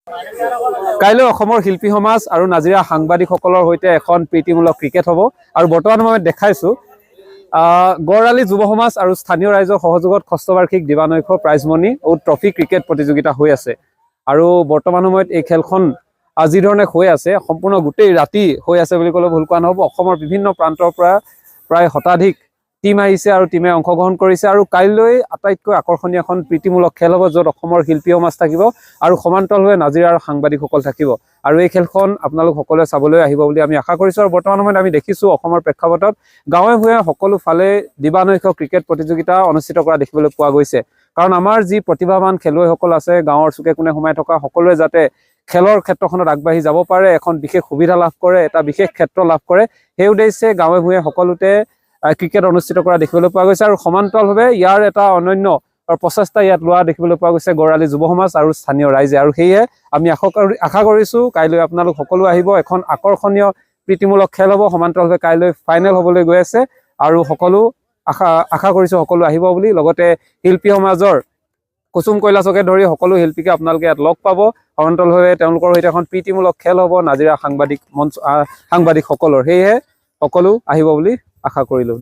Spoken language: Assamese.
কাইলৈ অসমৰ শিল্পী সমাজ আৰু নাজিৰা সাংবাদিকসকলৰ সৈতে এখন প্ৰীতিমূলক ক্ৰিকেট হ'ব আৰু বৰ্তমান সময়ত দেখাইছোঁ গড়আলি যুৱ সমাজ আৰু স্থানীয় ৰাইজৰ সহযোগত ষষ্ঠবাৰ্ষিক দিবানৈশ প্ৰাইজমণি ও ট্ৰফি ক্ৰিকেট প্ৰতিযোগিতা হৈ আছে আৰু বৰ্তমান সময়ত এই খেলখন যি ধৰণে হৈ আছে সম্পূৰ্ণ গোটেই ৰাতি হৈ আছে বুলি ক'লে ভুল কোৱা নহ'ব। অসমৰ বিভিন্ন প্ৰান্তৰ পৰা প্ৰায় শতাধিক টিম আহিছে আৰু টিমে অংশগ্ৰহণ কৰিছে আৰু কাইলৈ আটাইতকৈ আকৰ্ষণীয় এখন প্ৰীতিমূলক খেল হ'ব য'ত অসমৰ শিল্পী সমাজ থাকিব আৰু সমান্তৰালভাৱে নাজিৰাৰ সাংবাদিকসকল থাকিব আৰু এই খেলখন আপোনালোক সকলোৱে চাবলৈ আহিব বুলি আমি আশা কৰিছোঁ। আৰু বৰ্তমান সময়ত আমি দেখিছোঁ অসমৰ প্ৰেক্ষাপটত গাঁৱে ভূঞে সকলো ফালে দিবানৈশ ক্ৰিকেট প্ৰতিযোগিতা অনুষ্ঠিত কৰা দেখিবলৈ পোৱা গৈছে। কাৰণ আমাৰ যি প্ৰতিভাৱান খেলুৱৈসকল আছে গাঁৱৰ চুকে কোণে সোমাই থকা সকলোৱে যাতে খেলৰ ক্ষেত্ৰখনত আগবাঢ়ি যাব পাৰে, এখন বিশেষ সুবিধা লাভ কৰে, এটা বিশেষ ক্ষেত্ৰ লাভ কৰে, সেই উদ্দেশ্যে গাঁৱে ভূঞে সকলোতে ক্ৰিকেট অনুষ্ঠিত কৰা দেখিবলৈ পোৱা গৈছে আৰু সমান্তৰালভাৱে ইয়াৰ এটা অনন্য প্ৰচেষ্টা ইয়াত লোৱা দেখিবলৈ পোৱা গৈছে গড়আলি যুৱ সমাজ আৰু স্থানীয় ৰাইজে। আৰু সেয়ে আমি আশা কৰিছোঁ কাইলৈ আপোনালোক সকলো আহিব, এখন আকৰ্ষণীয় প্ৰীতিমূলক খেল হ'ব। সমান্তৰালভাৱে কাইলৈ ফাইনেল হ'বলৈ গৈ আছে আৰু সকলো আশা কৰিছোঁ সকলো আহিব বুলি। লগতে শিল্পী সমাজৰ কুসুম কৈলাশকে ধৰি সকলো শিল্পীকে আপোনালোকে ইয়াত লগ পাব। সমান্তৰালভাৱে তেওঁলোকৰ সৈতে এখন প্ৰীতিমূলক খেল হ'ব নাজিৰা সাংবাদিকসকলৰ। সেয়েহে সকলো আহিব বুলি আশা কৰিলোঁ।